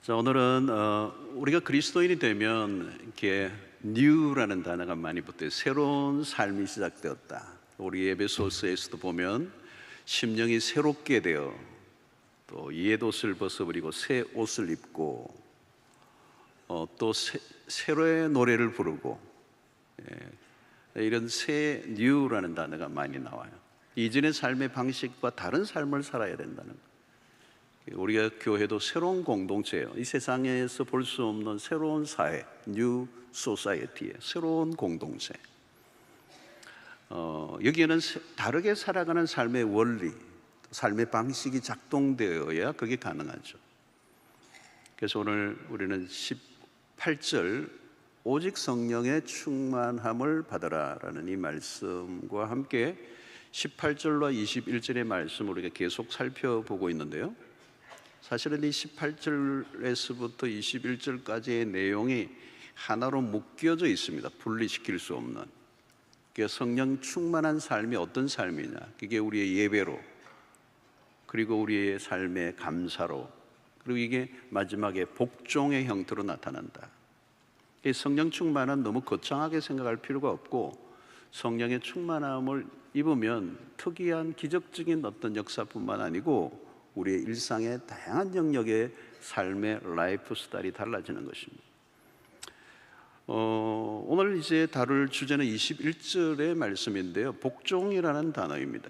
자, 오늘은 우리가 그리스도인이 되면 이렇게 new라는 단어가 많이 붙어요. 새로운 삶이 시작되었다. 우리 에베소서에서도 보면 심령이 새롭게 되어 또 옛옷을 벗어버리고 새 옷을 입고 또 새로의 노래를 부르고, 이런 새 new라는 단어가 많이 나와요. 이전의 삶의 방식과 다른 삶을 살아야 된다는 것. 우리가 교회도 새로운 공동체예요. 이 세상에서 볼 수 없는 새로운 사회, 뉴 소사이어티의 새로운 공동체. 여기에는 다르게 살아가는 삶의 원리, 삶의 방식이 작동되어야 그게 가능하죠. 그래서 오늘 우리는 18절 오직 성령의 충만함을 받으라라는 이 말씀과 함께 18절과 21절의 말씀을 우리가 계속 살펴보고 있는데요, 사실은 이 18절에서부터 21절까지의 내용이 하나로 묶여져 있습니다. 분리시킬 수 없는. 그러니까 성령 충만한 삶이 어떤 삶이냐, 그게 우리의 예배로, 그리고 우리의 삶의 감사로, 그리고 이게 마지막에 복종의 형태로 나타난다. 이 성령 충만은 너무 거창하게 생각할 필요가 없고, 성령의 충만함을 입으면 특이한 기적적인 어떤 역사뿐만 아니고 우리의 일상의 다양한 영역의 삶의 라이프 스타일이 달라지는 것입니다. 오늘 이제 다룰 주제는 21절의 말씀인데요, 복종이라는 단어입니다.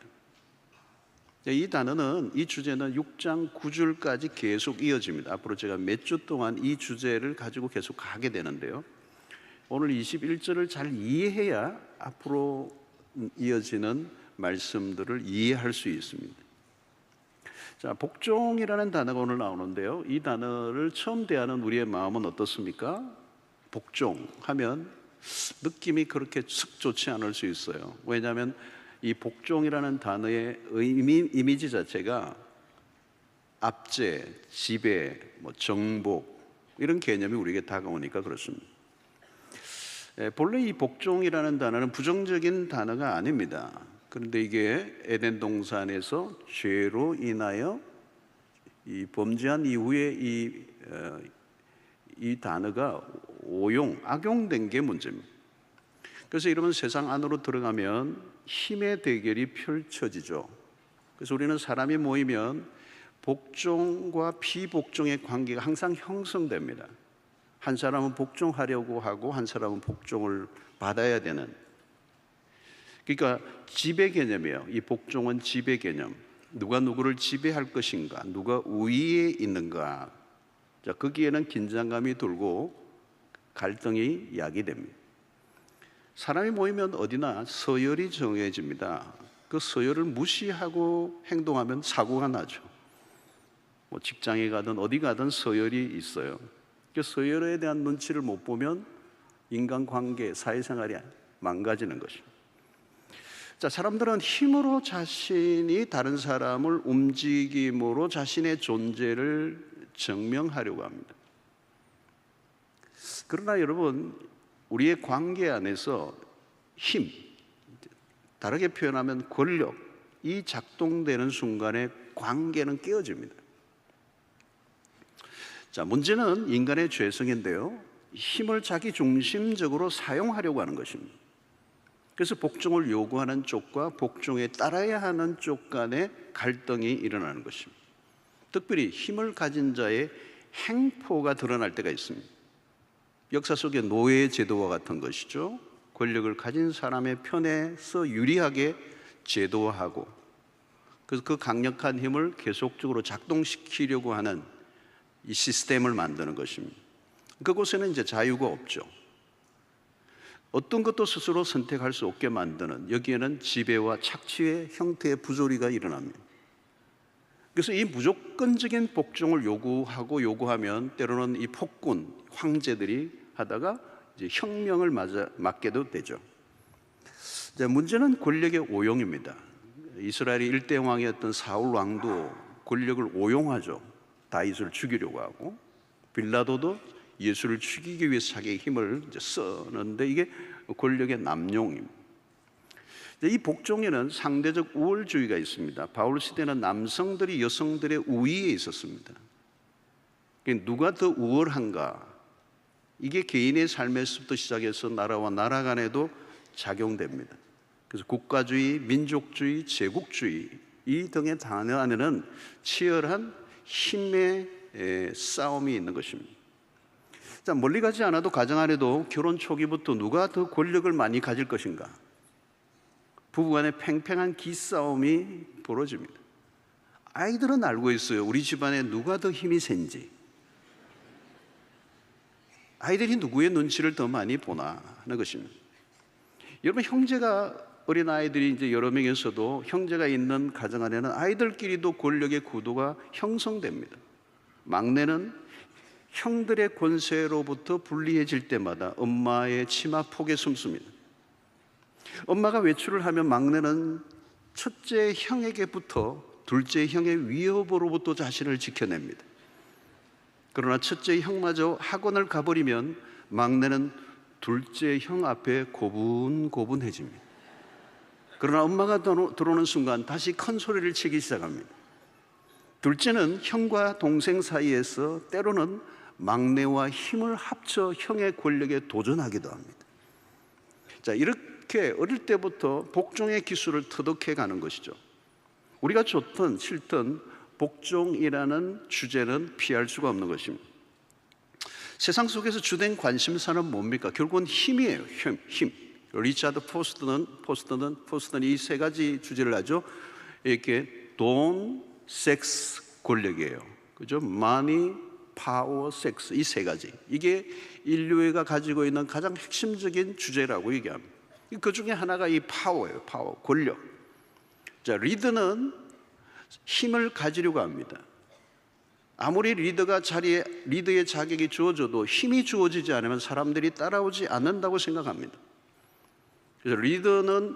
이 단어는, 이 주제는 6장 9절까지 계속 이어집니다. 앞으로 제가 몇 주 동안 이 주제를 가지고 계속 가게 되는데요, 오늘 21절을 잘 이해해야 앞으로 이어지는 말씀들을 이해할 수 있습니다. 자, 복종이라는 단어가 오늘 나오는데요, 이 단어를 처음 대하는 우리의 마음은 어떻습니까? 복종하면 느낌이 그렇게 썩 좋지 않을 수 있어요. 왜냐하면 이 복종이라는 단어의 이미지 자체가 압제, 지배, 정복, 이런 개념이 우리에게 다가오니까 그렇습니다. 본래 이 복종이라는 단어는 부정적인 단어가 아닙니다. 그런데 이게 에덴 동산에서 죄로 인하여 이 범죄한 이후에 이 단어가 악용된 게 문제입니다. 그래서 이러면 세상 안으로 들어가면 힘의 대결이 펼쳐지죠. 그래서 우리는 사람이 모이면 복종과 비복종의 관계가 항상 형성됩니다. 한 사람은 복종하려고 하고 한 사람은 복종을 받아야 되는, 그러니까 지배 개념이에요. 이 복종은 지배 개념. 누가 누구를 지배할 것인가, 누가 우위에 있는가. 자, 거기에는 긴장감이 돌고 갈등이 야기됩니다. 사람이 모이면 어디나 서열이 정해집니다. 그 서열을 무시하고 행동하면 사고가 나죠. 직장에 가든 어디 가든 서열이 있어요. 그 서열에 대한 눈치를 못 보면 인간관계, 사회생활이 망가지는 것입니다. 자, 사람들은 힘으로 자신이 다른 사람을 움직임으로 자신의 존재를 증명하려고 합니다. 그러나 여러분, 우리의 관계 안에서 힘, 다르게 표현하면 권력, 이 작동되는 순간에 관계는 깨어집니다. 자, 문제는 인간의 죄성인데요, 힘을 자기 중심적으로 사용하려고 하는 것입니다. 그래서 복종을 요구하는 쪽과 복종에 따라야 하는 쪽 간의 갈등이 일어나는 것입니다. 특별히 힘을 가진 자의 행포가 드러날 때가 있습니다. 역사 속의 노예 제도와 같은 것이죠. 권력을 가진 사람의 편에서 유리하게 제도화하고, 그래서 그 강력한 힘을 계속적으로 작동시키려고 하는 이 시스템을 만드는 것입니다. 그곳에는 이제 자유가 없죠. 어떤 것도 스스로 선택할 수 없게 만드는, 여기에는 지배와 착취의 형태의 부조리가 일어납니다. 그래서 이 무조건적인 복종을 요구하면 때로는 이 폭군, 황제들이 하다가 이제 혁명을 맞게도 되죠. 이제 문제는 권력의 오용입니다. 이스라엘의 일대 왕이었던 사울 왕도 권력을 오용하죠. 다윗을 죽이려고 하고, 빌라도도 예수를 죽이기 위해서 자기의 힘을 이제 쓰는데 이게 권력의 남용입니다. 이 복종에는 상대적 우월주의가 있습니다. 바울 시대는 남성들이 여성들의 우위에 있었습니다. 누가 더 우월한가? 이게 개인의 삶에서부터 시작해서 나라와 나라 간에도 작용됩니다. 그래서 국가주의, 민족주의, 제국주의 이 등의 단어 안에는 치열한 힘의 싸움이 있는 것입니다. 자, 멀리 가지 않아도 가정 안에도 결혼 초기부터 누가 더 권력을 많이 가질 것인가? 부부간의 팽팽한 기싸움이 벌어집니다. 아이들은 알고 있어요. 우리 집안에 누가 더 힘이 센지. 아이들이 누구의 눈치를 더 많이 보나 하는 것입니다. 여러분, 형제가 어린 아이들이 이제 여러 명에서도 형제가 있는 가정 안에는 아이들끼리도 권력의 구도가 형성됩니다. 막내는 형들의 권세로부터 불리해질 때마다 엄마의 치마 폭에 숨습니다. 엄마가 외출을 하면 막내는 첫째 형에게부터 둘째 형의 위협으로부터 자신을 지켜냅니다. 그러나 첫째 형마저 학원을 가버리면 막내는 둘째 형 앞에 고분고분해집니다. 그러나 엄마가 들어오는 순간 다시 큰 소리를 치기 시작합니다. 둘째는 형과 동생 사이에서 때로는 막내와 힘을 합쳐 형의 권력에 도전하기도 합니다. 자, 이렇게 어릴 때부터 복종의 기술을 터득해 가는 것이죠. 우리가 좋든 싫든 복종이라는 주제는 피할 수가 없는 것입니다. 세상 속에서 주된 관심사는 뭡니까? 결국은 힘이에요. 힘. 리차드 포스터는 이 세 가지 주제를 하죠. 이렇게 돈, 섹스, 권력이에요. 그죠? money, power, sex 이 세 가지. 이게 인류가 가지고 있는 가장 핵심적인 주제라고 얘기합니다. 그 중에 하나가 이 파워예요. 파워, 권력. 자, 리더는 힘을 가지려고 합니다. 아무리 리더의 자격이 주어져도 힘이 주어지지 않으면 사람들이 따라오지 않는다고 생각합니다. 그래서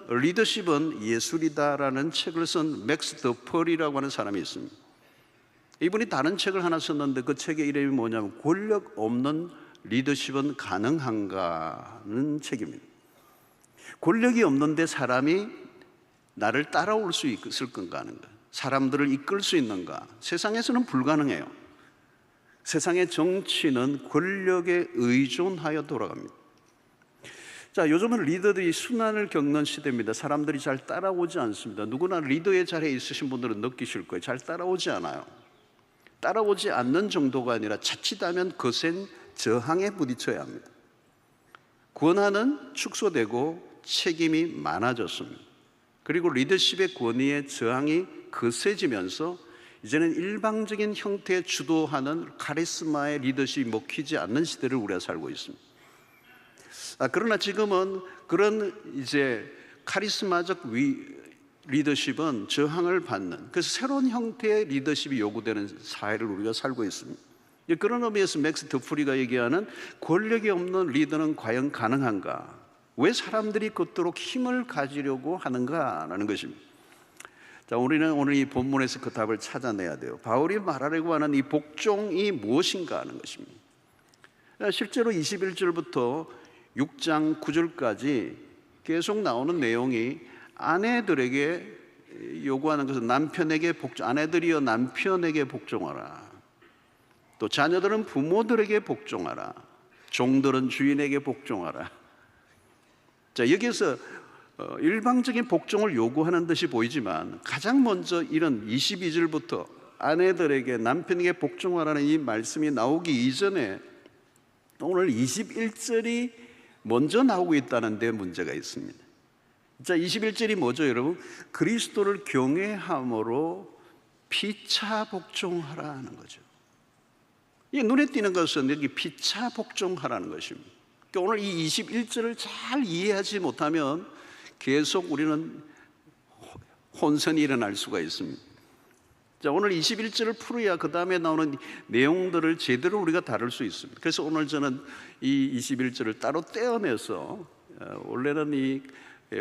리더십은 예술이다라는 책을 쓴 맥스 더 펄이라고 하는 사람이 있습니다. 이분이 다른 책을 하나 썼는데 그 책의 이름이 뭐냐면 권력 없는 리더십은 가능한가는 책입니다. 권력이 없는데 사람이 나를 따라올 수 있을 건가 하는 거예요. 사람들을 이끌 수 있는가? 세상에서는 불가능해요. 세상의 정치는 권력에 의존하여 돌아갑니다. 자, 요즘은 리더들이 순환을 겪는 시대입니다. 사람들이 잘 따라오지 않습니다. 누구나 리더의 자리에 있으신 분들은 느끼실 거예요. 잘 따라오지 않아요. 따라오지 않는 정도가 아니라 자칫하면 거센 저항에 부딪혀야 합니다. 권한은 축소되고 책임이 많아졌습니다. 그리고 리더십의 권위의 저항이 거세지면서 이제는 일방적인 형태의 주도하는 카리스마의 리더십이 먹히지 않는 시대를 우리가 살고 있습니다. 그러나 지금은 그런 이제 카리스마적 리더십은 저항을 받는, 그래서 새로운 형태의 리더십이 요구되는 사회를 우리가 살고 있습니다. 그런 의미에서 맥스 더 프리가 얘기하는 권력이 없는 리더는 과연 가능한가? 왜 사람들이 그토록 힘을 가지려고 하는가라는 것입니다. 자, 우리는 오늘 이 본문에서 그 답을 찾아내야 돼요. 바울이 말하려고 하는 이 복종이 무엇인가 하는 것입니다. 실제로 21절부터 6장 9절까지 계속 나오는 내용이 아내들에게 요구하는 것은 아내들이여 남편에게 복종하라. 또 자녀들은 부모들에게 복종하라. 종들은 주인에게 복종하라. 자, 여기에서 일방적인 복종을 요구하는 듯이 보이지만 가장 먼저 이런 22절부터 아내들에게 남편에게 복종하라는 이 말씀이 나오기 이전에 오늘 21절이 먼저 나오고 있다는 데 문제가 있습니다. 자, 21절이 뭐죠, 여러분? 그리스도를 경외함으로 피차 복종하라는 거죠. 이 눈에 띄는 것은 여기 피차 복종하라는 것입니다. 그러니까 오늘 이 21절을 잘 이해하지 못하면 계속 우리는 혼선이 일어날 수가 있습니다. 자, 오늘 21절을 풀어야 그 다음에 나오는 내용들을 제대로 우리가 다룰 수 있습니다. 그래서 오늘 저는 이 21절을 따로 떼어내서 원래는 이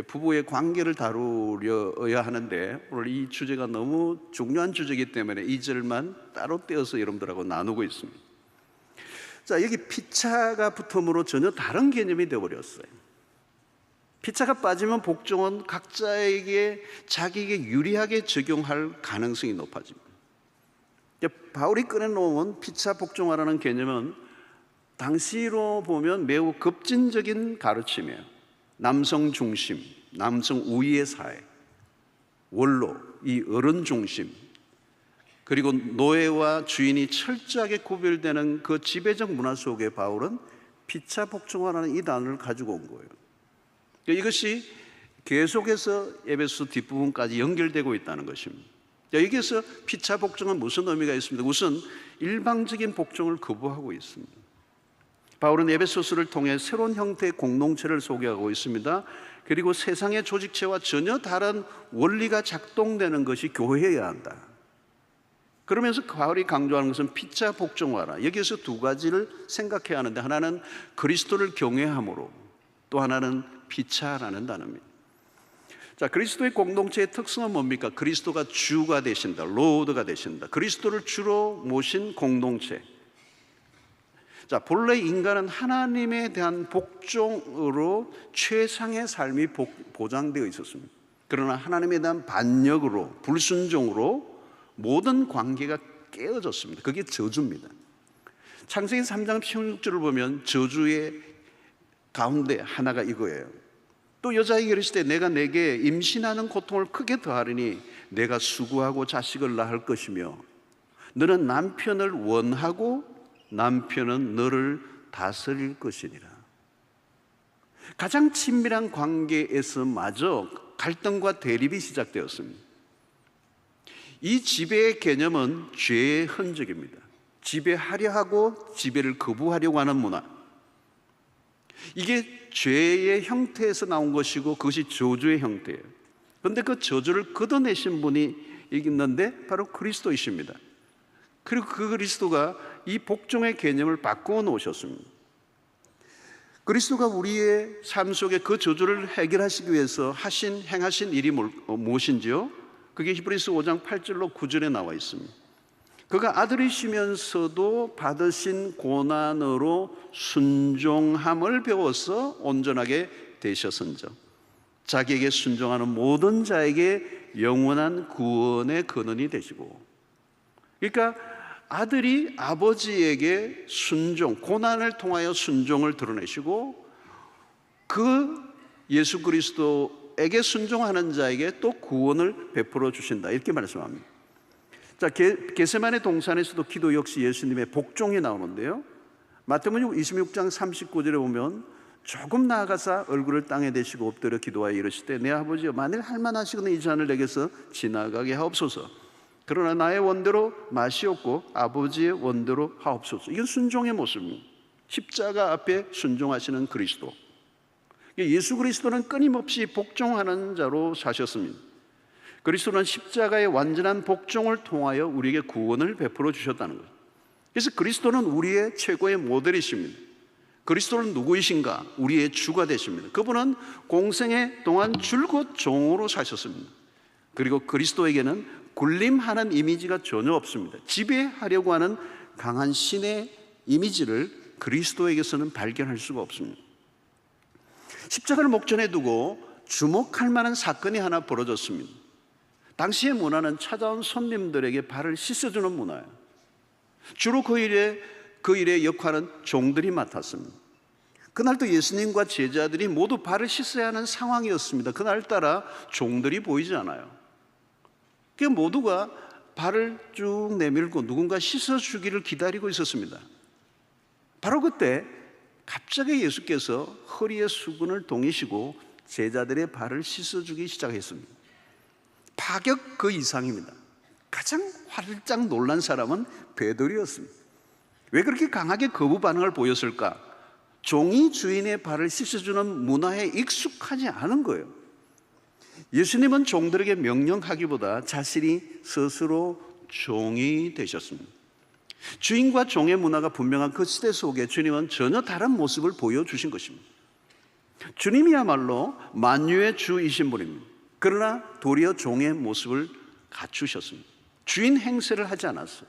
부부의 관계를 다루려야 하는데 오늘 이 주제가 너무 중요한 주제이기 때문에 이 절만 따로 떼어서 여러분들하고 나누고 있습니다. 자, 여기 피차가 붙음으로 전혀 다른 개념이 되어버렸어요. 피차가 빠지면 복종은 각자에게 자기에게 유리하게 적용할 가능성이 높아집니다. 바울이 꺼내놓은 피차 복종하라는 개념은 당시로 보면 매우 급진적인 가르침이에요. 남성 중심, 남성 우위의 사회, 원로, 이 어른 중심, 그리고 노예와 주인이 철저하게 구별되는 그 지배적 문화 속에 바울은 피차 복종하라는 이 단어를 가지고 온 거예요. 이것이 계속해서 에베소 뒷부분까지 연결되고 있다는 것입니다. 여기에서 피차 복종은 무슨 의미가 있습니다? 우선 일방적인 복종을 거부하고 있습니다. 바울은 에베소서를 통해 새로운 형태의 공동체를 소개하고 있습니다. 그리고 세상의 조직체와 전혀 다른 원리가 작동되는 것이 교회여야 한다. 그러면서 바울이 강조하는 것은 피차 복종하라. 여기에서 두 가지를 생각해야 하는데, 하나는 그리스도를 경외함으로, 또 하나는 피차라는 단어입니다. 자, 그리스도의 공동체의 특성은 뭡니까? 그리스도가 주가 되신다, 로드가 되신다. 그리스도를 주로 모신 공동체. 자, 본래 인간은 하나님에 대한 복종으로 최상의 삶이 보장되어 있었습니다. 그러나 하나님에 대한 반역으로, 불순종으로 모든 관계가 깨어졌습니다. 그게 저주입니다. 창세기 3장 16절을 보면 저주의 가운데 하나가 이거예요. 또 여자에게 이르시되 내가 내게 임신하는 고통을 크게 더하리니 내가 수고하고 자식을 낳을 것이며 너는 남편을 원하고 남편은 너를 다스릴 것이니라. 가장 친밀한 관계에서마저 갈등과 대립이 시작되었습니다. 이 지배의 개념은 죄의 흔적입니다. 지배하려 하고 지배를 거부하려고 하는 문화, 이게 죄의 형태에서 나온 것이고 그것이 저주의 형태예요. 그런데 그 저주를 걷어내신 분이 있는데 바로 그리스도이십니다. 그리고 그 그리스도가 이 복종의 개념을 바꾸어 놓으셨습니다. 그리스도가 우리의 삶 속에 그 저주를 해결하시기 위해서 행하신 일이 무엇인지요? 그게 히브리서 5장 8절로 9절에 나와 있습니다. 그가 아들이시면서도 받으신 고난으로 순종함을 배워서 온전하게 되셨은즉 자기에게 순종하는 모든 자에게 영원한 구원의 근원이 되시고, 그러니까 아들이 아버지에게 순종, 고난을 통하여 순종을 드러내시고 그 예수 그리스도에게 순종하는 자에게 또 구원을 베풀어 주신다, 이렇게 말씀합니다. 자, 겟세마네 동산에서도 기도 역시 예수님의 복종이 나오는데요. 마태복음 26장 39절에 보면 조금 나아가사 얼굴을 땅에 대시고 엎드려 기도하여 이르시되 내 아버지여 만일 할만하시거든 이 잔을 내게서 지나가게 하옵소서. 그러나 나의 원대로 마시옵고 아버지의 원대로 하옵소서. 이건 순종의 모습입니다. 십자가 앞에 순종하시는 그리스도. 예수 그리스도는 끊임없이 복종하는 자로 사셨습니다. 그리스도는 십자가의 완전한 복종을 통하여 우리에게 구원을 베풀어 주셨다는 거예요. 그래서 그리스도는 우리의 최고의 모델이십니다. 그리스도는 누구이신가? 우리의 주가 되십니다. 그분은 공생애 동안 줄곧 종으로 사셨습니다. 그리고 그리스도에게는 군림하는 이미지가 전혀 없습니다. 지배하려고 하는 강한 신의 이미지를 그리스도에게서는 발견할 수가 없습니다. 십자가를 목전에 두고 주목할 만한 사건이 하나 벌어졌습니다. 당시의 문화는 찾아온 손님들에게 발을 씻어주는 문화예요. 주로 그 일의 역할은 종들이 맡았습니다. 그날도 예수님과 제자들이 모두 발을 씻어야 하는 상황이었습니다. 그날따라 종들이 보이지 않아요. 그 모두가 발을 쭉 내밀고 누군가 씻어주기를 기다리고 있었습니다. 바로 그때 갑자기 예수께서 허리에 수건을 동이시고 제자들의 발을 씻어주기 시작했습니다. 파격 그 이상입니다. 가장 활짝 놀란 사람은 베드로였습니다. 왜 그렇게 강하게 거부 반응을 보였을까? 종이 주인의 발을 씻어주는 문화에 익숙하지 않은 거예요. 예수님은 종들에게 명령하기보다 자신이 스스로 종이 되셨습니다. 주인과 종의 문화가 분명한 그 시대 속에 주님은 전혀 다른 모습을 보여주신 것입니다. 주님이야말로 만유의 주이신 분입니다. 그러나 도리어 종의 모습을 갖추셨습니다. 주인 행세를 하지 않았어요.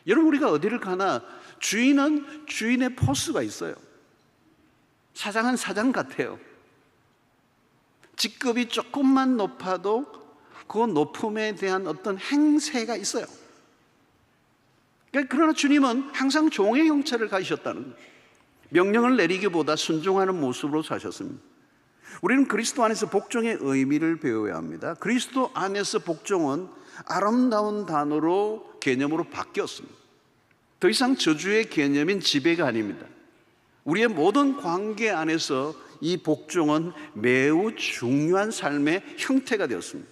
여러분, 우리가 어디를 가나 주인은 주인의 포스가 있어요. 사장은 사장 같아요. 직급이 조금만 높아도 그 높음에 대한 어떤 행세가 있어요. 그러나 주님은 항상 종의 형체를 가지셨다는 거예요. 명령을 내리기보다 순종하는 모습으로 사셨습니다. 우리는 그리스도 안에서 복종의 의미를 배워야 합니다. 그리스도 안에서 복종은 아름다운 단어로 개념으로 바뀌었습니다. 더 이상 저주의 개념인 지배가 아닙니다. 우리의 모든 관계 안에서 이 복종은 매우 중요한 삶의 형태가 되었습니다.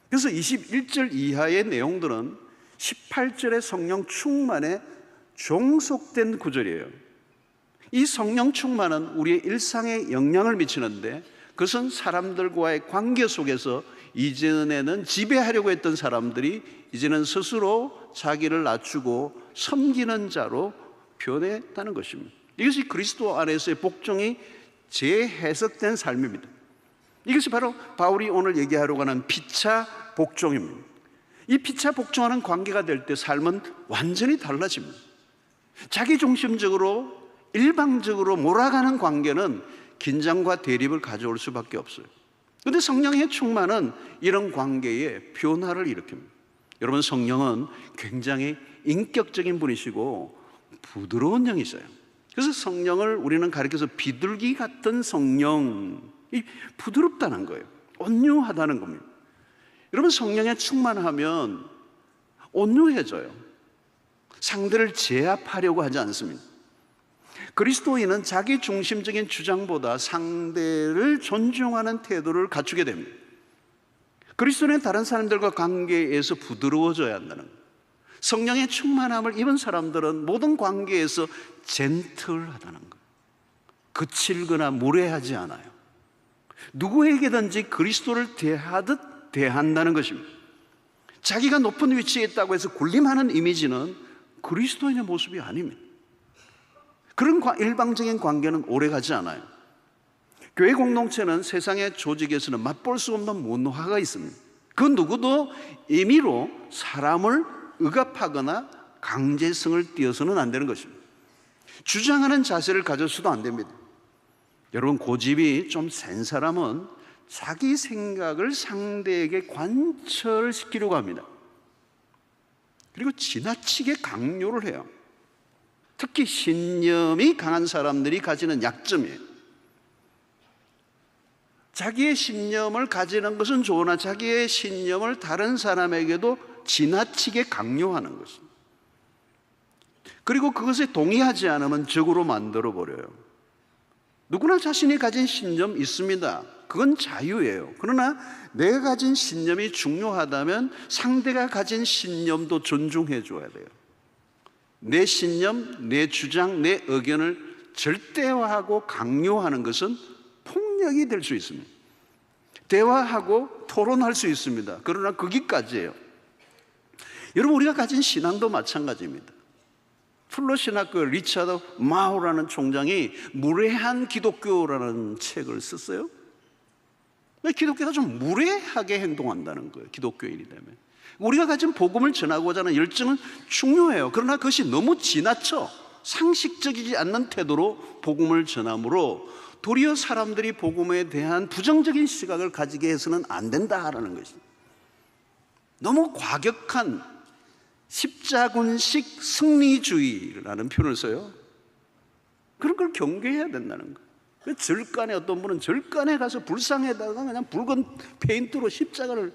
그래서 21절 이하의 내용들은 18절의 성령 충만에 종속된 구절이에요. 이 성령 충만은 우리의 일상에 영향을 미치는데, 그것은 사람들과의 관계 속에서 이전에는 지배하려고 했던 사람들이 이제는 스스로 자기를 낮추고 섬기는 자로 변했다는 것입니다. 이것이 그리스도 안에서의 복종이 재해석된 삶입니다. 이것이 바로 바울이 오늘 얘기하려고 하는 피차 복종입니다. 이 피차 복종하는 관계가 될 때 삶은 완전히 달라집니다. 자기중심적으로 일방적으로 몰아가는 관계는 긴장과 대립을 가져올 수밖에 없어요. 그런데 성령의 충만은 이런 관계에 변화를 일으킵니다. 여러분, 성령은 굉장히 인격적인 분이시고 부드러운 영이세요. 그래서 성령을 우리는 가리켜서 비둘기 같은 성령이 부드럽다는 거예요. 온유하다는 겁니다. 여러분, 성령에 충만하면 온유해져요. 상대를 제압하려고 하지 않습니다. 그리스도인은 자기 중심적인 주장보다 상대를 존중하는 태도를 갖추게 됩니다. 그리스도인은 다른 사람들과 관계에서 부드러워져야 한다는 거예요. 성령의 충만함을 입은 사람들은 모든 관계에서 젠틀하다는 거예요. 거칠거나 무례하지 않아요. 누구에게든지 그리스도를 대하듯 대한다는 것입니다. 자기가 높은 위치에 있다고 해서 군림하는 이미지는 그리스도인의 모습이 아닙니다. 그런 일방적인 관계는 오래가지 않아요. 교회 공동체는 세상의 조직에서는 맛볼 수 없는 문화가 있습니다. 그 누구도 임의로 사람을 억압하거나 강제성을 띄어서는 안 되는 것입니다. 주장하는 자세를 가져서도 안 됩니다. 여러분, 고집이 좀 센 사람은 자기 생각을 상대에게 관철시키려고 합니다. 그리고 지나치게 강요를 해요. 특히 신념이 강한 사람들이 가지는 약점이에요. 자기의 신념을 가지는 것은 좋으나 자기의 신념을 다른 사람에게도 지나치게 강요하는 것입니다. 그리고 그것에 동의하지 않으면 적으로 만들어버려요. 누구나 자신이 가진 신념 있습니다. 그건 자유예요. 그러나 내가 가진 신념이 중요하다면 상대가 가진 신념도 존중해 줘야 돼요. 내 신념, 내 주장, 내 의견을 절대화하고 강요하는 것은 폭력이 될 수 있습니다. 대화하고 토론할 수 있습니다. 그러나 거기까지예요. 여러분, 우리가 가진 신앙도 마찬가지입니다. 플러신학교 리차드 마우라는 총장이 무례한 기독교라는 책을 썼어요. 기독교가 좀 무례하게 행동한다는 거예요. 기독교인이 되면 우리가 가진 복음을 전하고자 하는 열정은 중요해요. 그러나 그것이 너무 지나쳐 상식적이지 않는 태도로 복음을 전함으로 도리어 사람들이 복음에 대한 부정적인 시각을 가지게 해서는 안 된다라는 것입니다. 너무 과격한 십자군식 승리주의라는 표현을 써요. 그런 걸 경계해야 된다는 거예요. 절간에 어떤 분은 절간에 가서 불상에다가 그냥 붉은 페인트로 십자가를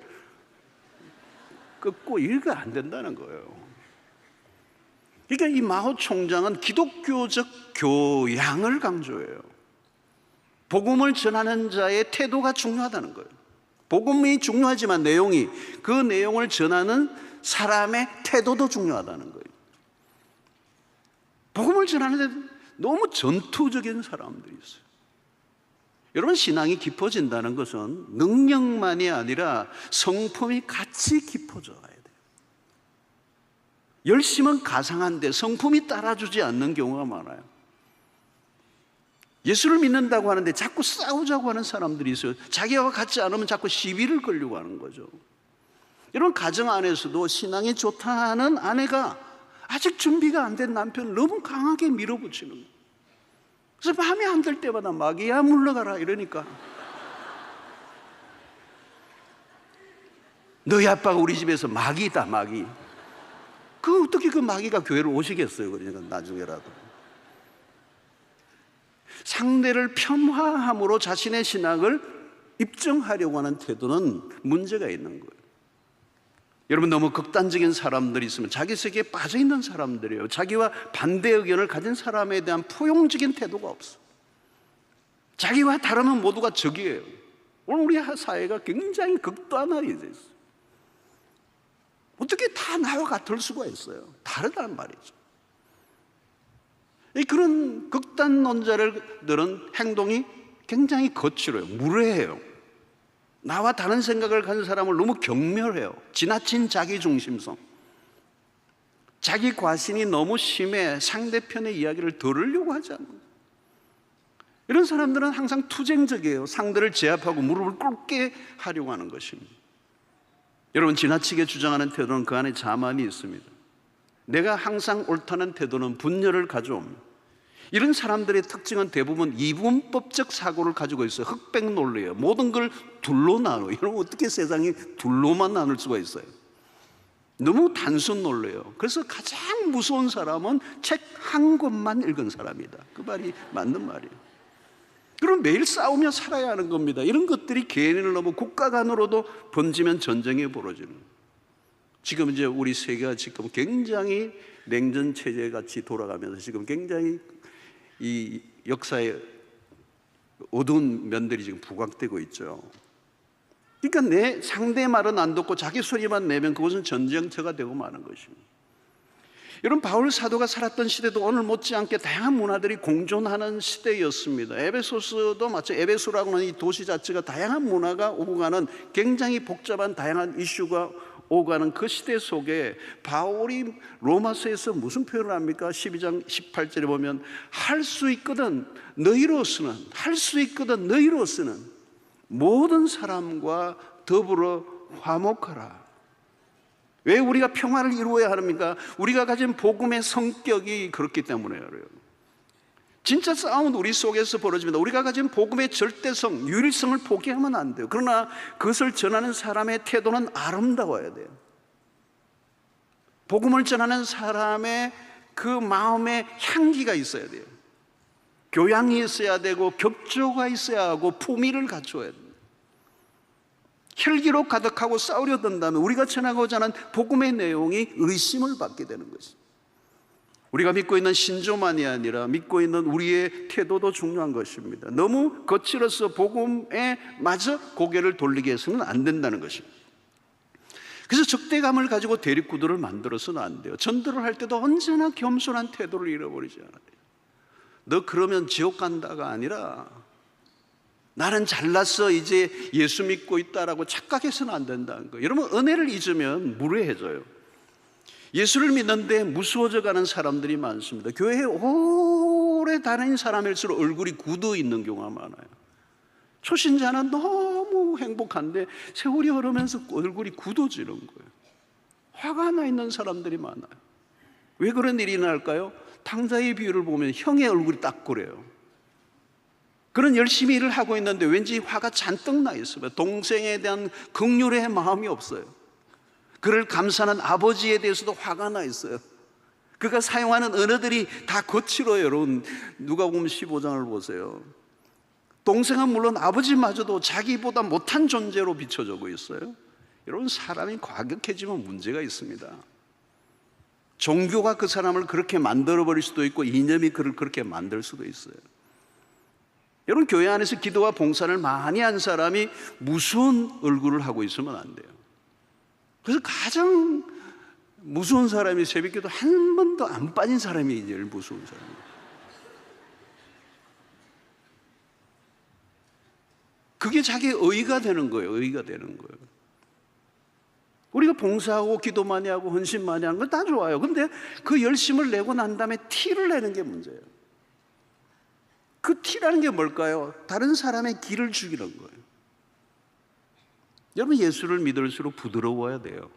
긋고 이거 안 된다는 거예요. 그러니까 이 마오 총장은 기독교적 교양을 강조해요. 복음을 전하는 자의 태도가 중요하다는 거예요. 복음이 중요하지만 그 내용을 전하는 사람의 태도도 중요하다는 거예요. 복음을 전하는데 너무 전투적인 사람들이 있어요. 여러분, 신앙이 깊어진다는 것은 능력만이 아니라 성품이 같이 깊어져야 돼요. 열심은 가상한데 성품이 따라주지 않는 경우가 많아요. 예수를 믿는다고 하는데 자꾸 싸우자고 하는 사람들이 있어요. 자기와 같지 않으면 자꾸 시비를 걸려고 하는 거죠. 여러분, 가정 안에서도 신앙이 좋다는 아내가 아직 준비가 안 된 남편을 너무 강하게 밀어붙이는 거예요. 그래서 마음에 안 들 때마다 마귀야 물러가라 이러니까 너희 아빠가 우리 집에서 마귀다, 마귀. 어떻게 그 마귀가 교회를 오시겠어요? 그러니까 나중에라도. 상대를 폄하함으로 자신의 신앙을 입증하려고 하는 태도는 문제가 있는 거예요. 여러분, 너무 극단적인 사람들이 있으면 자기 세계에 빠져 있는 사람들이에요. 자기와 반대 의견을 가진 사람에 대한 포용적인 태도가 없어. 자기와 다르면 모두가 적이에요. 오늘 우리 사회가 굉장히 극단화되어 있어요. 어떻게 다 나와 같을 수가 있어요? 다르다는 말이죠. 그런 극단론자들은 행동이 굉장히 거칠어요. 무례해요. 나와 다른 생각을 가진 사람을 너무 경멸해요. 지나친 자기중심성, 자기 과신이 너무 심해 상대편의 이야기를 들으려고 하지 않는 거예요. 이런 사람들은 항상 투쟁적이에요. 상대를 제압하고 무릎을 꿇게 하려고 하는 것입니다. 여러분, 지나치게 주장하는 태도는 그 안에 자만이 있습니다. 내가 항상 옳다는 태도는 분열을 가져옵니다. 이런 사람들의 특징은 대부분 이분법적 사고를 가지고 있어요. 흑백 논리예요. 모든 걸 둘로 나눠요. 여러분, 어떻게 세상이 둘로만 나눌 수가 있어요? 너무 단순 논리예요. 그래서 가장 무서운 사람은 책 한 권만 읽은 사람이다. 그 말이 맞는 말이에요. 그럼 매일 싸우며 살아야 하는 겁니다. 이런 것들이 개인을 넘어 국가 간으로도 번지면 전쟁이 벌어지는 거예요. 지금 이제 우리 세계가 지금 굉장히 냉전 체제 같이 돌아가면서 지금 굉장히 이 역사의 어두운 면들이 지금 부각되고 있죠. 그러니까 내 상대 말은 안 듣고 자기 소리만 내면 그것은 전쟁터가 되고 마는 것입니다. 여러분, 바울 사도가 살았던 시대도 오늘 못지않게 다양한 문화들이 공존하는 시대였습니다. 에베소서도 마치 에베소라고 하는 이 도시 자체가 다양한 문화가 오고 가는 굉장히 복잡한 다양한 이슈가 오고 가는 그 시대 속에 바울이 로마서에서 무슨 표현을 합니까? 12장 18절에 보면 할 수 있거든 너희로서는, 할 수 있거든 너희로서는 모든 사람과 더불어 화목하라. 왜 우리가 평화를 이루어야 합니까? 우리가 가진 복음의 성격이 그렇기 때문에요. 진짜 싸움은 우리 속에서 벌어집니다. 우리가 가진 복음의 절대성, 유일성을 포기하면 안 돼요. 그러나 그것을 전하는 사람의 태도는 아름다워야 돼요. 복음을 전하는 사람의 그 마음에 향기가 있어야 돼요. 교양이 있어야 되고 격조가 있어야 하고 품위를 갖춰야 돼요. 혈기로 가득하고 싸우려 든다면 우리가 전하고자 하는 복음의 내용이 의심을 받게 되는 것입니다. 우리가 믿고 있는 신조만이 아니라 믿고 있는 우리의 태도도 중요한 것입니다. 너무 거칠어서 복음에 마저 고개를 돌리게 해서는 안 된다는 것입니다. 그래서 적대감을 가지고 대립구도를 만들어서는 안 돼요. 전도를 할 때도 언제나 겸손한 태도를 잃어버리지 않아요. 너 그러면 지옥 간다가 아니라 나는 잘났어, 이제 예수 믿고 있다라고 착각해서는 안 된다는 거예요. 여러분, 은혜를 잊으면 무례해져요. 예수를 믿는데 무서워져 가는 사람들이 많습니다. 교회에 오래 다닌 사람일수록 얼굴이 굳어 있는 경우가 많아요. 초신자는 너무 행복한데 세월이 흐르면서 얼굴이 굳어지는 거예요. 화가 나 있는 사람들이 많아요. 왜 그런 일이 날까요? 탕자의 비유를 보면 형의 얼굴이 딱 그래요. 그런 열심히 일을 하고 있는데 왠지 화가 잔뜩 나 있어요. 동생에 대한 긍휼의 마음이 없어요. 그를 감싸는 아버지에 대해서도 화가 나 있어요. 그가 사용하는 언어들이 다 거칠어요. 여러분, 누가복음 15장을 보세요. 동생은 물론 아버지마저도 자기보다 못한 존재로 비춰지고 있어요. 여러분, 사람이 과격해지면 문제가 있습니다. 종교가 그 사람을 그렇게 만들어버릴 수도 있고 이념이 그를 그렇게 만들 수도 있어요. 여러분, 교회 안에서 기도와 봉사를 많이 한 사람이 무서운 얼굴을 하고 있으면 안 돼요. 그래서 가장 무서운 사람이 새벽기도 한 번도 안 빠진 사람이 제일 무서운 사람이에요. 그게 자기의 의의가 되는 거예요. 의의가 되는 거예요. 우리가 봉사하고 기도 많이 하고 헌신 많이 하는 건 다 좋아요. 근데 그 열심을 내고 난 다음에 티를 내는 게 문제예요. 그 티라는 게 뭘까요? 다른 사람의 기를 죽이는 거예요. 여러분, 예수를 믿을수록 부드러워야 돼요.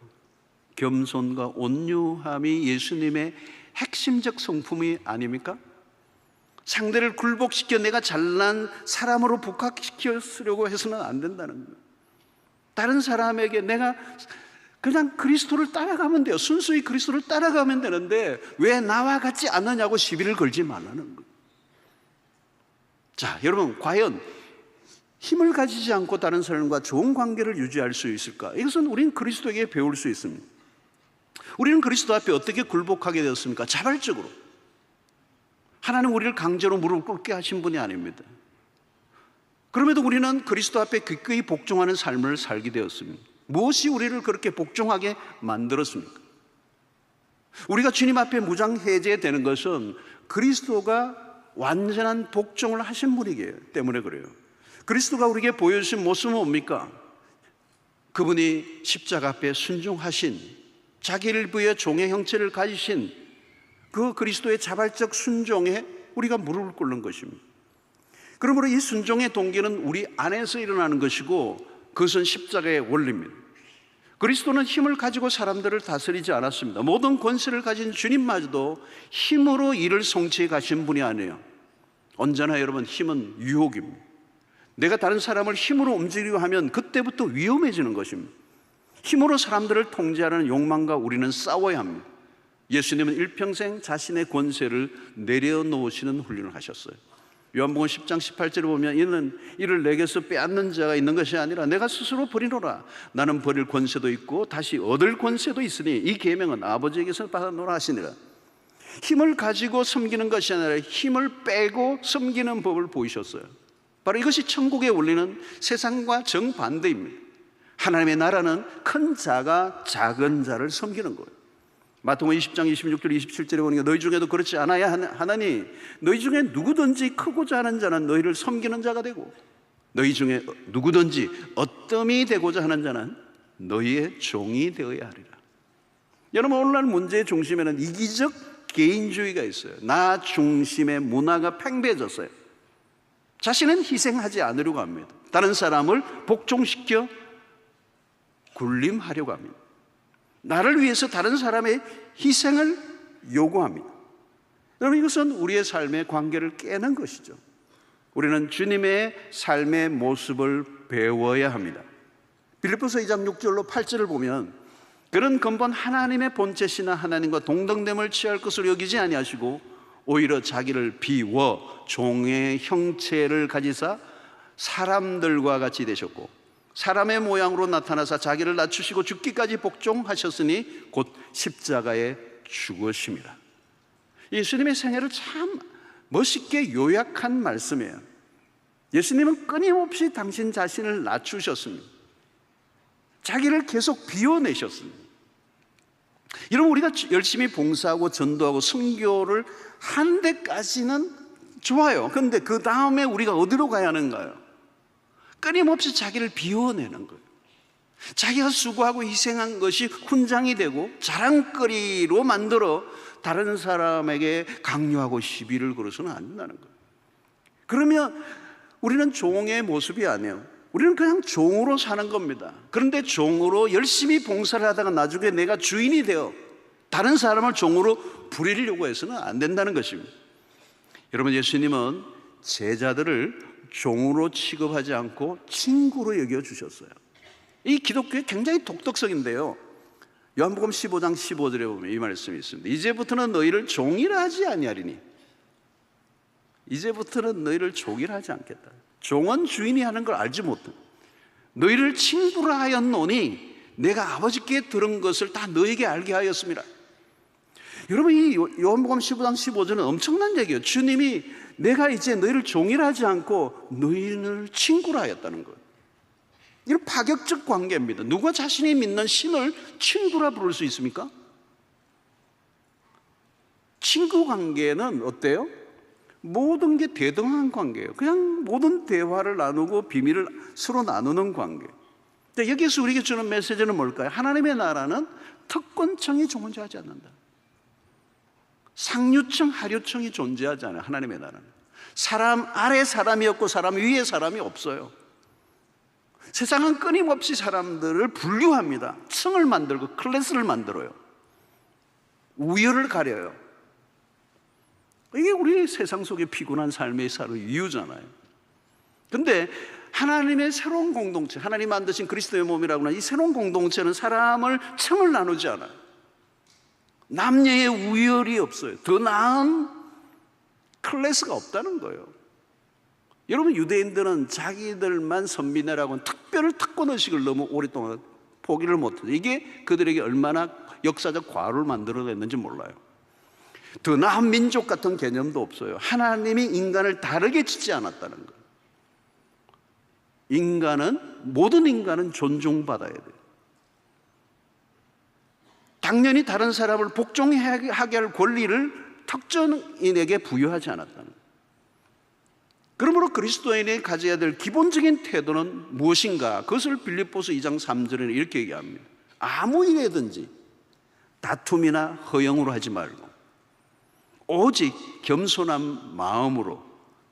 겸손과 온유함이 예수님의 핵심적 성품이 아닙니까? 상대를 굴복시켜 내가 잘난 사람으로 복합시키려고 해서는 안 된다는 거예요. 다른 사람에게 내가 그냥 그리스도를 따라가면 돼요. 순수히 그리스도를 따라가면 되는데 왜 나와 같지 않느냐고 시비를 걸지 말라는 거예요. 자, 여러분, 과연 힘을 가지지 않고 다른 사람과 좋은 관계를 유지할 수 있을까? 이것은 우리는 그리스도에게 배울 수 있습니다. 우리는 그리스도 앞에 어떻게 굴복하게 되었습니까? 자발적으로. 하나님 우리를 강제로 무릎 꿇게 하신 분이 아닙니다. 그럼에도 우리는 그리스도 앞에 기꺼이 복종하는 삶을 살게 되었습니다. 무엇이 우리를 그렇게 복종하게 만들었습니까? 우리가 주님 앞에 무장해제되는 것은 그리스도가 완전한 복종을 하신 분이기 때문에 그래요. 그리스도가 우리에게 보여주신 모습은 뭡니까? 그분이 십자가 앞에 순종하신, 자기 일부의 종의 형체를 가지신 그 그리스도의 자발적 순종에 우리가 무릎을 꿇는 것입니다. 그러므로 이 순종의 동기는 우리 안에서 일어나는 것이고 그것은 십자가의 원리입니다. 그리스도는 힘을 가지고 사람들을 다스리지 않았습니다. 모든 권세를 가진 주님마저도 힘으로 일을 성취해 가신 분이 아니에요. 언제나 여러분, 힘은 유혹입니다. 내가 다른 사람을 힘으로 움직이려 하면 그때부터 위험해지는 것입니다. 힘으로 사람들을 통제하는 욕망과 우리는 싸워야 합니다. 예수님은 일평생 자신의 권세를 내려놓으시는 훈련을 하셨어요. 요한복음 10장 18절에 보면 이는 이를 내게서 빼앗는 자가 있는 것이 아니라 내가 스스로 버리노라. 나는 버릴 권세도 있고 다시 얻을 권세도 있으니 이 계명은 아버지에게서 받아노라 하시니라. 힘을 가지고 섬기는 것이 아니라 힘을 빼고 섬기는 법을 보이셨어요. 바로 이것이 천국의 원리는 세상과 정반대입니다. 하나님의 나라는 큰 자가 작은 자를 섬기는 거예요. 마태복음 20장 26절 27절에 보니까 너희 중에도 그렇지 않아야 하나니 너희 중에 누구든지 크고자 하는 자는 너희를 섬기는 자가 되고 너희 중에 누구든지 어뜸이 되고자 하는 자는 너희의 종이 되어야 하리라. 여러분, 오늘날 문제의 중심에는 이기적 개인주의가 있어요. 나 중심의 문화가 팽배해졌어요. 자신은 희생하지 않으려고 합니다. 다른 사람을 복종시켜 군림하려고 합니다. 나를 위해서 다른 사람의 희생을 요구합니다. 여러분, 이것은 우리의 삶의 관계를 깨는 것이죠. 우리는 주님의 삶의 모습을 배워야 합니다. 빌립보서 2장 6절로 8절을 보면 그는 근본 하나님의 본체시나 하나님과 동등됨을 취할 것을 여기지 아니하시고 오히려 자기를 비워 종의 형체를 가지사 사람들과 같이 되셨고 사람의 모양으로 나타나사 자기를 낮추시고 죽기까지 복종하셨으니 곧 십자가에 죽으심이라. 예수님의 생애를 참 멋있게 요약한 말씀이에요. 예수님은 끊임없이 당신 자신을 낮추셨습니다. 자기를 계속 비워내셨습니다. 여러분, 우리가 열심히 봉사하고 전도하고 선교를 한 데까지는 좋아요. 그런데 그 다음에 우리가 어디로 가야 하는가요? 끊임없이 자기를 비워내는 거예요. 자기가 수고하고 희생한 것이 훈장이 되고 자랑거리로 만들어 다른 사람에게 강요하고 시비를 걸어서는 안 된다는 거예요. 그러면 우리는 종의 모습이 아니에요. 우리는 그냥 종으로 사는 겁니다. 그런데 종으로 열심히 봉사를 하다가 나중에 내가 주인이 되어 다른 사람을 종으로 부리려고 해서는 안 된다는 것입니다. 여러분, 예수님은 제자들을 종으로 취급하지 않고 친구로 여겨주셨어요. 이 기독교의 굉장히 독특성인데요, 요한복음 15장 15절에 보면 이 말씀이 있습니다. 이제부터는 너희를 종이라 하지 아니하리니, 이제부터는 너희를 종이라 하지 않겠다. 종은 주인이 하는 걸 알지 못해. 너희를 친구라 하였노니 내가 아버지께 들은 것을 다 너희에게 알게 하였습니다. 여러분, 이 요한복음 15장 15절은 엄청난 얘기예요. 주님이 내가 이제 너희를 종이라 하지 않고 너희를 친구라 하였다는 거예요. 이런 파격적 관계입니다. 누가 자신이 믿는 신을 친구라 부를 수 있습니까? 친구 관계는 어때요? 모든 게 대등한 관계예요. 그냥 모든 대화를 나누고 비밀을 서로 나누는 관계. 여기에서 우리에게 주는 메시지는 뭘까요? 하나님의 나라는 특권층이 존재하지 않는다. 상류층, 하류층이 존재하지 않아요. 하나님의 나라는 사람 아래 사람이 없고 사람 위에 사람이 없어요. 세상은 끊임없이 사람들을 분류합니다. 층을 만들고 클래스를 만들어요. 우열을 가려요. 이게 우리 세상 속의 피곤한 삶의 이유잖아요. 그런데 하나님의 새로운 공동체, 하나님 만드신 그리스도의 몸이라고 하는 이 새로운 공동체는 사람을 층을 나누지 않아요. 남녀의 우열이 없어요. 더 나은 클래스가 없다는 거예요. 여러분, 유대인들은 자기들만 선민회라고 하는 특별 특권의식을 너무 오랫동안 포기를 못해요. 이게 그들에게 얼마나 역사적 과로를 만들어냈는지 몰라요. 더 나은 민족 같은 개념도 없어요. 하나님이 인간을 다르게 짓지 않았다는 거예요. 모든 인간은 존중받아야 돼요. 당연히 다른 사람을 복종하게 할 권리를 특정인에게 부여하지 않았다는 거예요. 그러므로 그리스도인이 가져야 될 기본적인 태도는 무엇인가? 그것을 빌립보서 2장 3절에는 이렇게 얘기합니다. 아무 일이든지 다툼이나 허영으로 하지 말고 오직 겸손한 마음으로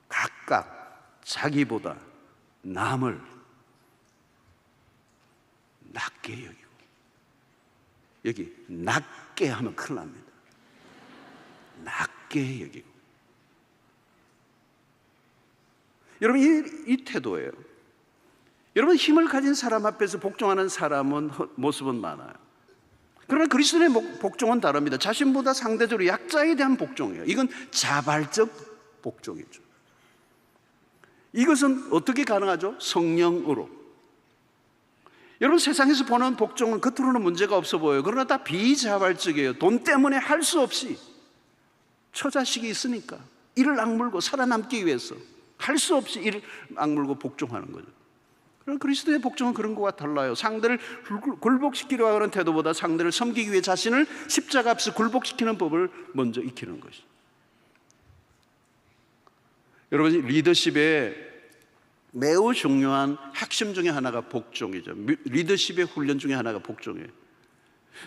각각 자기보다 남을 낮게 여기고, 여기 낮게 하면 큰일 납니다. 낮게 여기고. 여러분, 이 태도예요. 여러분, 힘을 가진 사람 앞에서 복종하는 모습은 많아요. 그러나 그리스도인의 복종은 다릅니다. 자신보다 상대적으로 약자에 대한 복종이에요. 이건 자발적 복종이죠. 이것은 어떻게 가능하죠? 성령으로. 여러분, 세상에서 보는 복종은 겉으로는 문제가 없어 보여요. 그러나 다 비자발적이에요. 돈 때문에 할 수 없이, 처자식이 있으니까 이를 악물고 살아남기 위해서 할 수 없이 이를 악물고 복종하는 거죠. 그럼 그리스도의 복종은 그런 것과 달라요. 상대를 굴복시키려 하는 태도보다 상대를 섬기기 위해 자신을 십자가 앞에서 굴복시키는 법을 먼저 익히는 것이죠. 여러분, 리더십의 매우 중요한 핵심 중에 하나가 복종이죠. 리더십의 훈련 중에 하나가 복종이에요.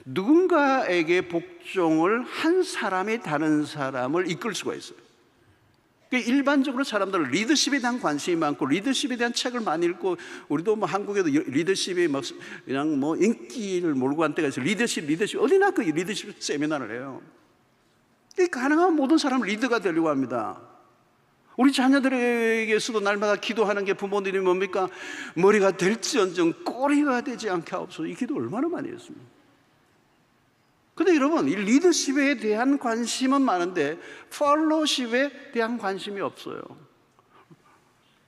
누군가에게 복종을 한 사람이 다른 사람을 이끌 수가 있어요. 일반적으로 사람들은 리더십에 대한 관심이 많고 리더십에 대한 책을 많이 읽고, 우리도 한국에도 리더십이 그냥 인기를 몰고 간 때가 있어요. 리더십 어디나 그 리더십 세미나를 해요. 가능한 모든 사람을 리더가 되려고 합니다. 우리 자녀들에게서도 날마다 기도하는 게 부모님이 뭡니까? 머리가 될지언정 꼬리가 되지 않게 하옵소서. 이 기도 얼마나 많이 했습니까? 근데 여러분, 이 리더십에 대한 관심은 많은데 팔로우십에 대한 관심이 없어요.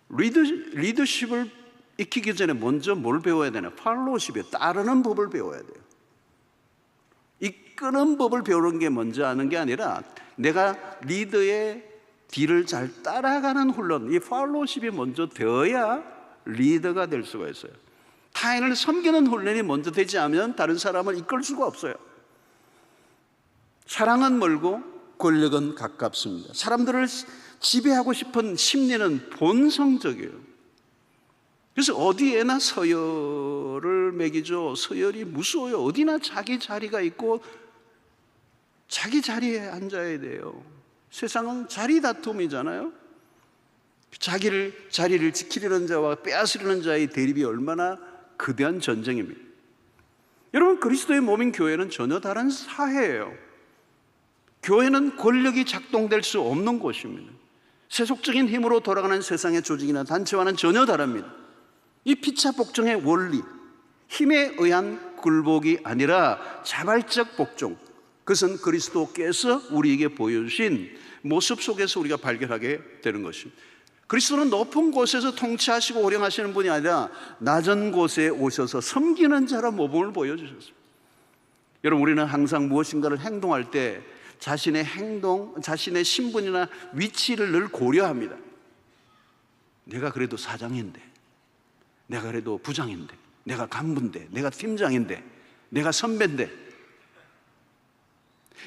리더십을 익히기 전에 먼저 뭘 배워야 되나? 팔로우십에 따르는 법을 배워야 돼요. 이끄는 법을 배우는 게 먼저 하는 게 아니라 내가 리더의 뒤를 잘 따라가는 훈련, 이 팔로우십이 먼저 되어야 리더가 될 수가 있어요. 타인을 섬기는 훈련이 먼저 되지 않으면 다른 사람을 이끌 수가 없어요. 사랑은 멀고 권력은 가깝습니다. 사람들을 지배하고 싶은 심리는 본성적이에요. 그래서 어디에나 서열을 매기죠. 서열이 무서워요. 어디나 자기 자리가 있고 자기 자리에 앉아야 돼요. 세상은 자리 다툼이잖아요. 자리를 지키려는 자와 빼앗으려는 자의 대립이 얼마나 거대한 전쟁입니다. 여러분, 그리스도의 몸인 교회는 전혀 다른 사회예요. 교회는 권력이 작동될 수 없는 곳입니다. 세속적인 힘으로 돌아가는 세상의 조직이나 단체와는 전혀 다릅니다. 이 피차 복종의 원리, 힘에 의한 굴복이 아니라 자발적 복종, 그것은 그리스도께서 우리에게 보여주신 모습 속에서 우리가 발견하게 되는 것입니다. 그리스도는 높은 곳에서 통치하시고 호령하시는 분이 아니라 낮은 곳에 오셔서 섬기는 자로 모범을 보여주셨습니다. 여러분, 우리는 항상 무엇인가를 행동할 때 자신의 행동, 자신의 신분이나 위치를 늘 고려합니다. 내가 그래도 사장인데, 내가 그래도 부장인데, 내가 간부인데, 내가 팀장인데, 내가 선배인데,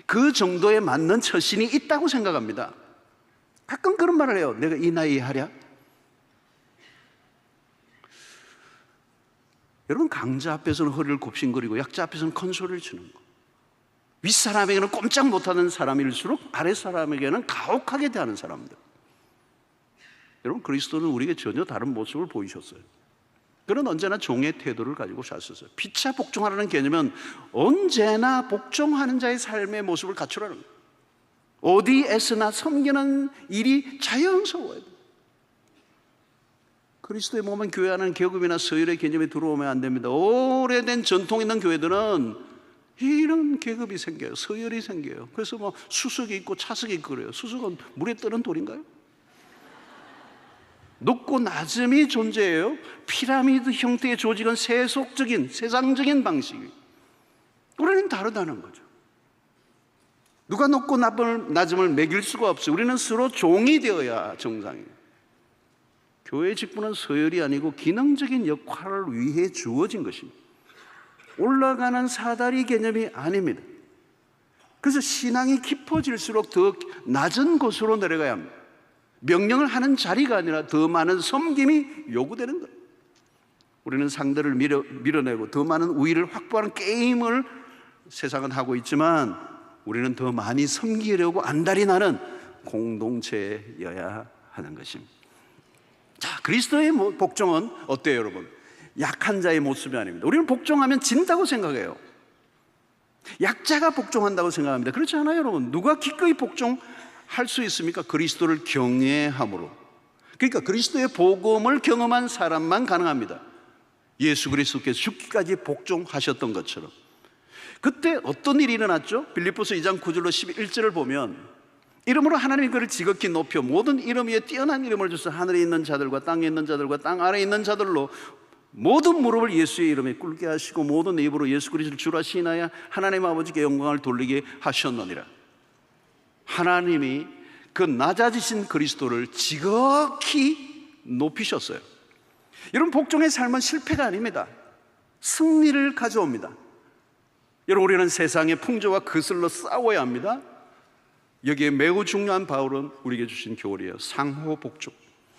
그 정도에 맞는 처신이 있다고 생각합니다. 가끔 그런 말을 해요. 내가 이 나이에 하랴? 여러분, 강자 앞에서는 허리를 굽신거리고 약자 앞에서는 큰 소리를 치는 거. 윗사람에게는 꼼짝 못하는 사람일수록 아랫사람에게는 가혹하게 대하는 사람들. 여러분, 그리스도는 우리에게 전혀 다른 모습을 보이셨어요. 그는 언제나 종의 태도를 가지고 사셨어요. 피차 복종하라는 개념은 언제나 복종하는 자의 삶의 모습을 갖추라는 거예요. 어디에서나 섬기는 일이 자연스러워야 돼요. 그리스도의 몸은 교회 안은 계급이나 서열의 개념이 들어오면 안 됩니다. 오래된 전통 있는 교회들은 이런 계급이 생겨요. 서열이 생겨요. 그래서 뭐 수석이 있고 차석이 있고 그래요. 수석은 물에 뜨는 돌인가요? 높고 낮음이 존재해요. 피라미드 형태의 조직은 세속적인, 세상적인 방식이에요. 우리는 다르다는 거죠. 누가 높고 낮음을 매길 수가 없어요. 우리는 서로 종이 되어야 정상이에요. 교회 직분은 서열이 아니고 기능적인 역할을 위해 주어진 것입니다. 올라가는 사다리 개념이 아닙니다. 그래서 신앙이 깊어질수록 더 낮은 곳으로 내려가야 합니다. 명령을 하는 자리가 아니라 더 많은 섬김이 요구되는 거예요. 우리는 상대를 밀어내고 더 많은 우위를 확보하는 게임을 세상은 하고 있지만 우리는 더 많이 섬기려고 안달이 나는 공동체여야 하는 것입니다. 자, 그리스도의 복종은 어때요, 여러분? 약한 자의 모습이 아닙니다. 우리는 복종하면 진다고 생각해요. 약자가 복종한다고 생각합니다. 그렇지 않아요, 여러분? 누가 기꺼이 복종할 수 있습니까? 그리스도를 경외함으로. 그러니까 그리스도의 복음을 경험한 사람만 가능합니다. 예수 그리스도께서 죽기까지 복종하셨던 것처럼. 그때 어떤 일이 일어났죠? 빌립보서 2장 9절로 11절을 보면 이름으로 하나님이 그를 지극히 높여 모든 이름 위에 뛰어난 이름을 주셔서 하늘에 있는 자들과 땅에 있는 자들과 땅 아래에 있는 자들로 모든 무릎을 예수의 이름에 꿇게 하시고 모든 입으로 예수 그리스도를 주라 시인하여 하나님 아버지께 영광을 돌리게 하셨느니라. 하나님이 그 낮아지신 그리스도를 지극히 높이셨어요. 여러분, 복종의 삶은 실패가 아닙니다. 승리를 가져옵니다. 여러분, 우리는 세상의 풍조와 그슬로 싸워야 합니다. 여기에 매우 중요한 바울은 우리에게 주신 교훈이에요. 상호 복종.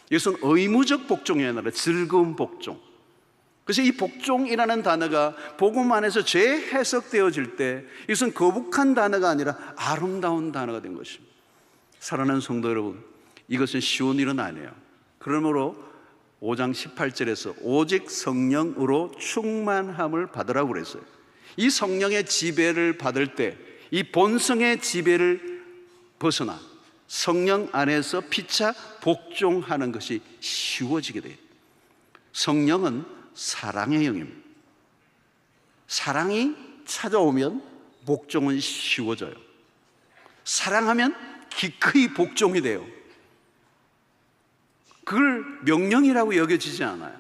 이것은 의무적 복종이 아니라 즐거운 복종. 그래서 이 복종이라는 단어가 복음 안에서 재해석되어질 때 이것은 거북한 단어가 아니라 아름다운 단어가 된 것입니다. 사랑하는 성도 여러분, 이것은 쉬운 일은 아니에요. 그러므로 5장 18절에서 오직 성령으로 충만함을 받으라고 그랬어요. 이 성령의 지배를 받을 때 이 본성의 지배를 벗어나 성령 안에서 피차 복종하는 것이 쉬워지게 돼요. 성령은 사랑의 영입니다. 사랑이 찾아오면 복종은 쉬워져요. 사랑하면 기꺼이 복종이 돼요. 그걸 명령이라고 여겨지지 않아요.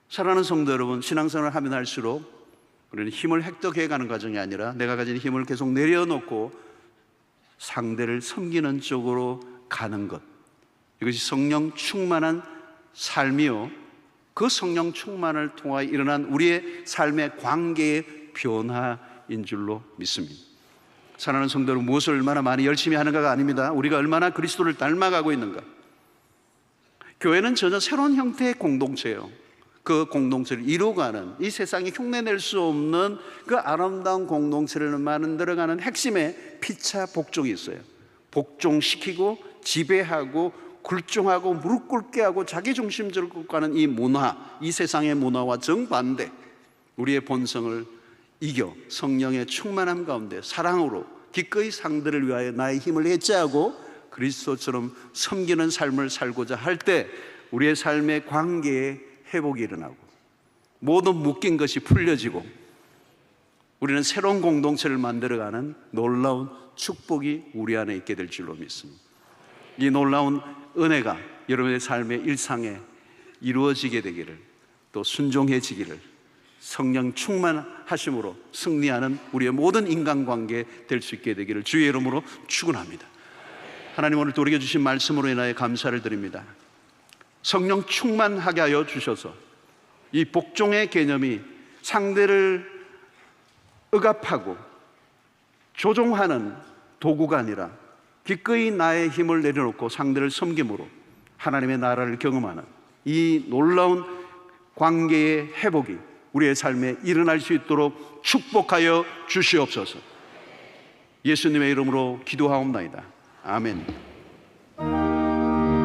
사랑하는 성도 여러분, 신앙생활을 하면 할수록 우리는 힘을 획득해 가는 과정이 아니라 내가 가진 힘을 계속 내려놓고 상대를 섬기는 쪽으로 가는 것, 이것이 성령 충만한 삶이요, 그 성령 충만을 통하여 일어난 우리의 삶의 관계의 변화인 줄로 믿습니다. 사랑하는 성도 여러분, 무엇을 얼마나 많이 열심히 하는가가 아닙니다. 우리가 얼마나 그리스도를 닮아가고 있는가. 교회는 전혀 새로운 형태의 공동체예요. 그 공동체를 이루어가는, 이 세상에 흉내낼 수 없는 그 아름다운 공동체를 만들어가는 핵심에 피차 복종이 있어요. 복종시키고 지배하고 굴종하고 무릎 꿇게 하고 자기중심적으로 가는 이 문화, 이 세상의 문화와 정반대, 우리의 본성을 이겨 성령의 충만함 가운데 사랑으로 기꺼이 상대를 위하여 나의 힘을 해체하고 그리스도처럼 섬기는 삶을 살고자 할 때 우리의 삶의 관계에 회복이 일어나고 모든 묶인 것이 풀려지고 우리는 새로운 공동체를 만들어가는 놀라운 축복이 우리 안에 있게 될 줄로 믿습니다. 이 놀라운 은혜가 여러분의 삶의 일상에 이루어지게 되기를, 또 순종해지기를, 성령 충만하심으로 승리하는 우리의 모든 인간관계 될 수 있게 되기를 주의 이름으로 축원합니다. 하나님, 오늘 또 우리에게 주신 말씀으로 인하여 감사를 드립니다. 성령 충만하게 하여 주셔서 이 복종의 개념이 상대를 억압하고 조종하는 도구가 아니라 기꺼이 나의 힘을 내려놓고 상대를 섬김으로 하나님의 나라를 경험하는 이 놀라운 관계의 회복이 우리의 삶에 일어날 수 있도록 축복하여 주시옵소서. 예수님의 이름으로 기도하옵나이다. 아멘.